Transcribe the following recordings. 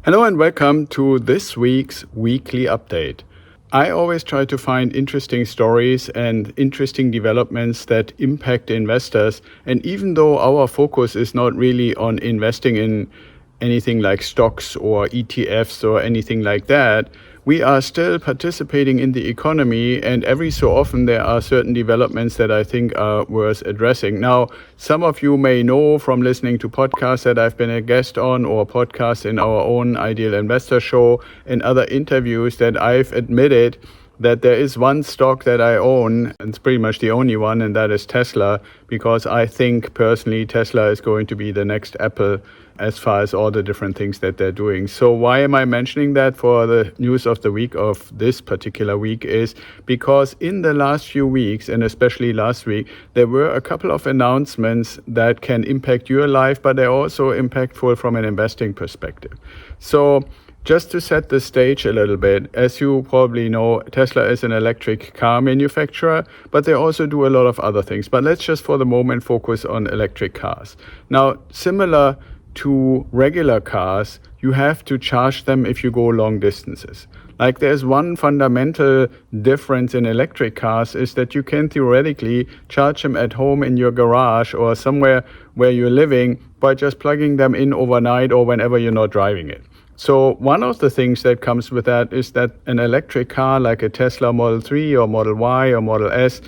Hello and welcome to this week's weekly update. I always try to find interesting stories and interesting developments that impact investors. And even though our focus is not really on investing in anything like stocks or ETFs or anything like that, we are still participating in the economy, and every so often there are certain developments that I think are worth addressing. Now, some of you may know from listening to podcasts that I've been a guest on, or podcasts in our own Ideal Investor Show and other interviews, that I've admitted that there is one stock that I own, and it's pretty much the only one, and that is Tesla, because I think personally Tesla is going to be the next Apple as far as all the different things that they're doing. So why am I mentioning that for the news of the week of this particular week is because in the last few weeks, and especially last week, there were a couple of announcements that can impact your life, but they're also impactful from an investing perspective. So just to set the stage a little bit, as you probably know, Tesla is an electric car manufacturer, but they also do a lot of other things. But let's just for the moment focus on electric cars. Now, similar to regular cars, you have to charge them if you go long distances. Like there's one fundamental difference in electric cars is that you can theoretically charge them at home in your garage or somewhere where you're living by just plugging them in overnight or whenever you're not driving it. So one of the things that comes with that is that an electric car like a Tesla Model 3 or Model Y or Model S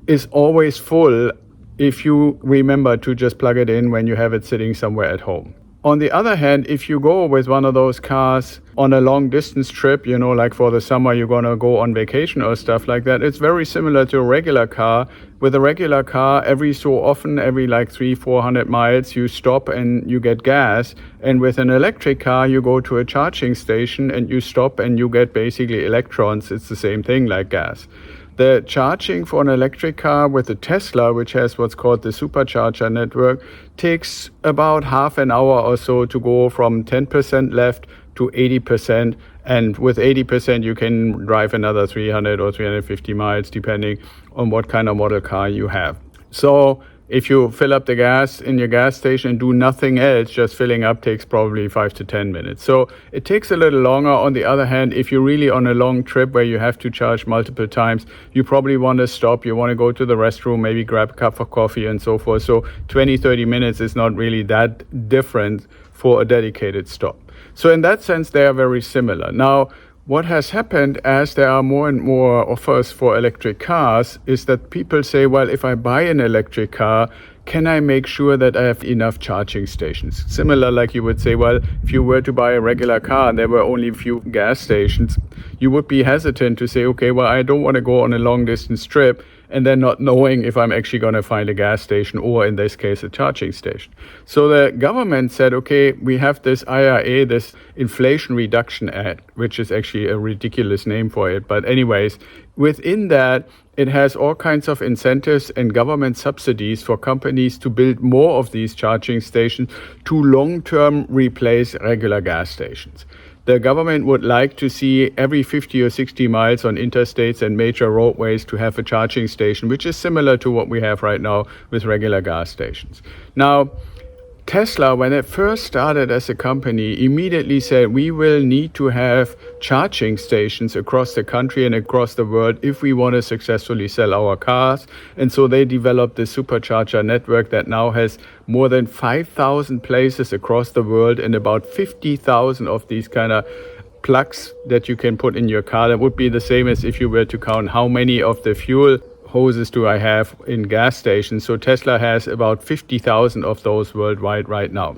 is always full if you remember to just plug it in when you have it sitting somewhere at home. On the other hand, if you go with one of those cars on a long distance trip, like for the summer you're going to go on vacation or stuff like that, it's very similar to a regular car. With a regular car, every so often, every like 300-400 miles, you stop and you get gas. And with an electric car, you go to a charging station and you stop and you get basically electrons. It's the same thing like gas. The charging for an electric car with the Tesla, which has what's called the supercharger network, takes about half an hour or so to go from 10% left to 80%. And with 80%, you can drive another 300 or 350 miles, depending on what kind of model car you have. So if you fill up the gas in your gas station and do nothing else, just filling up takes probably 5 to 10 minutes. So it takes a little longer. On the other hand, if you're really on a long trip where you have to charge multiple times, you probably want to stop. You want to go to the restroom, maybe grab a cup of coffee and so forth. So 20-30 minutes is not really that different for a dedicated stop. So in that sense, they are very similar. Now, what has happened as there are more and more offers for electric cars is that people say, well, if I buy an electric car, can I make sure that I have enough charging stations? Similar, like you would say, well, if you were to buy a regular car and there were only a few gas stations, you would be hesitant to say, okay, well, I don't want to go on a long distance trip and then not knowing if I'm actually going to find a gas station or in this case a charging station. So the government said, okay, we have this IRA, this Inflation Reduction Act, which is actually a ridiculous name for it. But anyways, within that, it has all kinds of incentives and government subsidies for companies to build more of these charging stations to long-term replace regular gas stations. The government would like to see every 50 or 60 miles on interstates and major roadways to have a charging station, which is similar to what we have right now with regular gas stations. Now, Tesla, when it first started as a company, immediately said we will need to have charging stations across the country and across the world if we want to successfully sell our cars. And so they developed the supercharger network that now has more than 5,000 places across the world and about 50,000 of these kind of plugs that you can put in your car. That would be the same as if you were to count how many of the fuel hoses do I have in gas stations. So Tesla has about 50,000 of those worldwide right now.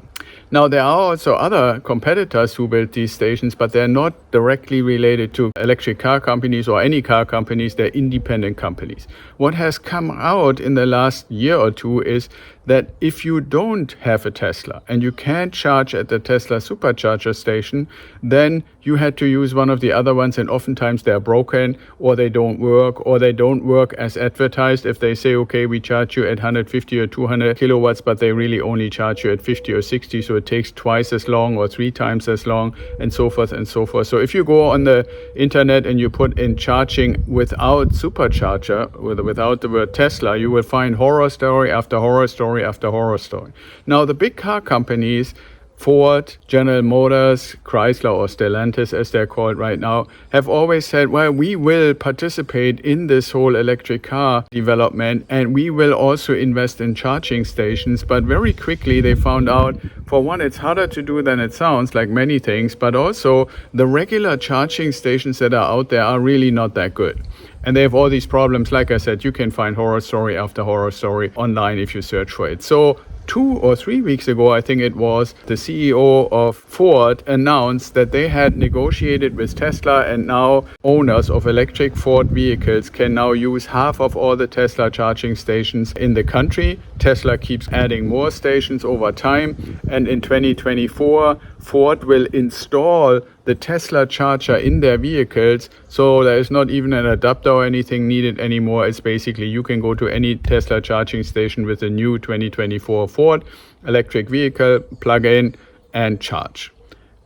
Now, there are also other competitors who build these stations, but they're not directly related to electric car companies or any car companies. They're independent companies. What has come out in the last year or two is that if you don't have a Tesla and you can't charge at the Tesla supercharger station, then you had to use one of the other ones, and oftentimes they're broken or they don't work as advertised. If they say, okay, we charge you at 150 or 200 kilowatts, but they really only charge you at 50 or 60, so it takes twice as long or 3 times as long, and so forth and so forth. So if you go on the internet and you put in charging without supercharger, without the word Tesla, you will find horror story after horror story after horror story. Now, the big car companies Ford, General Motors, Chrysler, or Stellantis as they're called right now, have always said, well, we will participate in this whole electric car development and we will also invest in charging stations. But very quickly they found out, for one, it's harder to do than it sounds, like many things, but also the regular charging stations that are out there are really not that good. And they have all these problems. Like I said, you can find horror story after horror story online if you search for it. So 2 or 3 weeks ago, I think it was, the CEO of Ford announced that they had negotiated with Tesla, and now owners of electric Ford vehicles can now use half of all the Tesla charging stations in the country. Tesla keeps adding more stations over time, and in 2024, Ford will install the Tesla charger in their vehicles, so there is not even an adapter or anything needed anymore. It's basically you can go to any Tesla charging station with a new 2024 Ford electric vehicle, plug in and charge.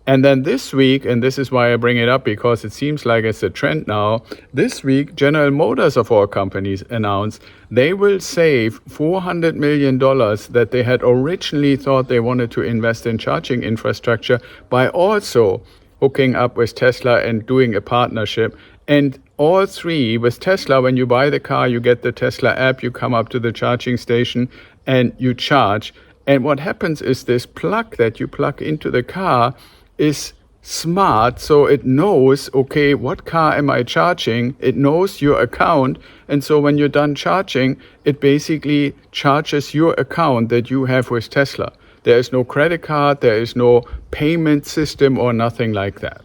And then this week, and this is why I bring it up because it seems like it's a trend now, this week General Motors of all companies announced they will save $400 million that they had originally thought they wanted to invest in charging infrastructure by also hooking up with Tesla and doing a partnership. And all three, with Tesla, when you buy the car, you get the Tesla app, you come up to the charging station and you charge. And what happens is this plug that you plug into the car is smart, so it knows, okay, what car am I charging? It knows your account, and so when you're done charging, it basically charges your account that you have with Tesla. There is no credit card, there is no payment system or nothing like that.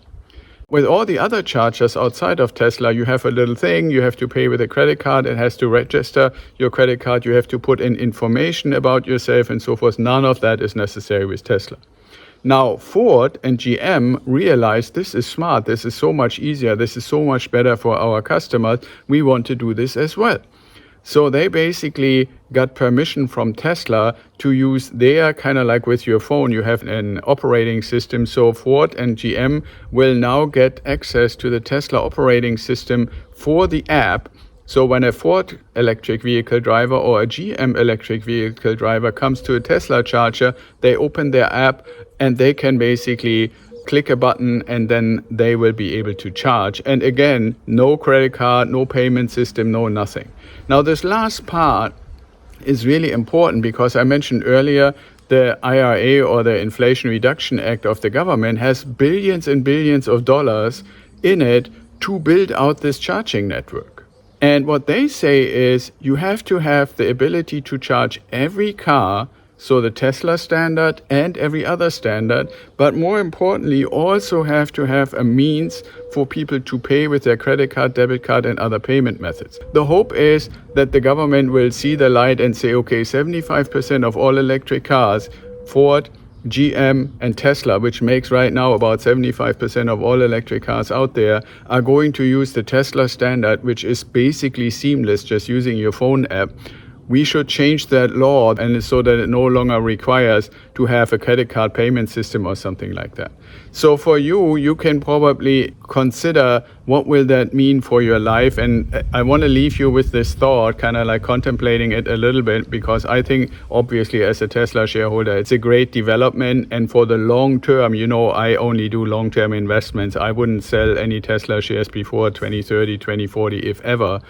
With all the other chargers outside of Tesla, you have a little thing, you have to pay with a credit card, it has to register your credit card, you have to put in information about yourself and so forth. None of that is necessary with Tesla. Now, Ford and GM realized this is smart, this is so much easier, this is so much better for our customers, we want to do this as well. So they basically got permission from Tesla to use their, kind of like with your phone, you have an operating system. So Ford and GM will now get access to the Tesla operating system for the app. So when a Ford electric vehicle driver or a GM electric vehicle driver comes to a Tesla charger, they open their app and they can basically click a button and then they will be able to charge. And again, no credit card, no payment system, no nothing. Now this last part is really important because I mentioned earlier the IRA or the Inflation Reduction Act of the government has billions and billions of dollars in it to build out this charging network. And what they say is you have to have the ability to charge every car, so the Tesla standard and every other standard, but more importantly, also have to have a means for people to pay with their credit card, debit card, and other payment methods. The hope is that the government will see the light and say, okay, 75% of all electric cars, Ford, GM and Tesla, which makes right now about 75% of all electric cars out there, are going to use the Tesla standard, which is basically seamless, just using your phone app. We should change that law and so that it no longer requires to have a credit card payment system or something like that. So for you, you can probably consider what will that mean for your life. And I want to leave you with this thought, kind of like contemplating it a little bit, because I think obviously as a Tesla shareholder, it's a great development. And for the long term, you know, I only do long-term investments. I wouldn't sell any Tesla shares before 2030, 2040, if ever.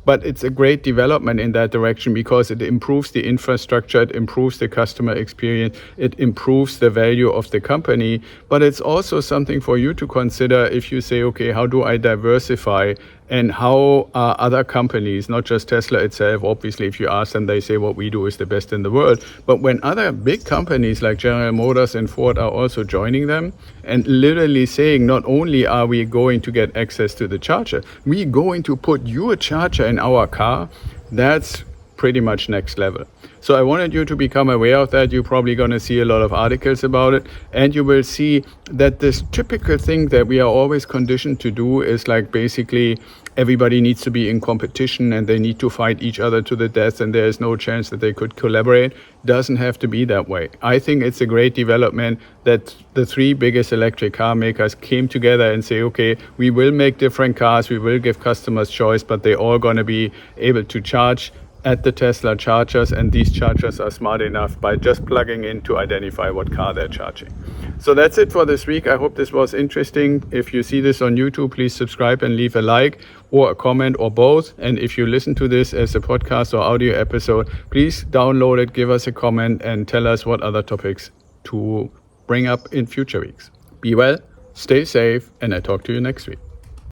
But it's a great development in that direction because it improves the infrastructure, it improves the customer experience, it improves the value of the company. But it's also something for you to consider if you say, okay, how do I diversify? And how are other companies, not just Tesla itself, obviously if you ask them, they say what we do is the best in the world. But when other big companies like General Motors and Ford are also joining them and literally saying, not only are we going to get access to the charger, we're going to put your charger in our car, that's pretty much next level. So I wanted you to become aware of that. You're probably going to see a lot of articles about it, and you will see that this typical thing that we are always conditioned to do is like basically everybody needs to be in competition and they need to fight each other to the death and there is no chance that they could collaborate. Doesn't have to be that way. I think it's a great development that the three biggest electric car makers came together and say, okay, we will make different cars, we will give customers choice, but they're all going to be able to charge at the Tesla chargers, and these chargers are smart enough by just plugging in to identify what car they're charging. So that's it for this week. I hope this was interesting. If you see this on YouTube, please subscribe and leave a like or a comment or both. And if you listen to this as a podcast or audio episode, please download it, give us a comment, and tell us what other topics to bring up in future weeks. Be well, stay safe, and I talk to you next week.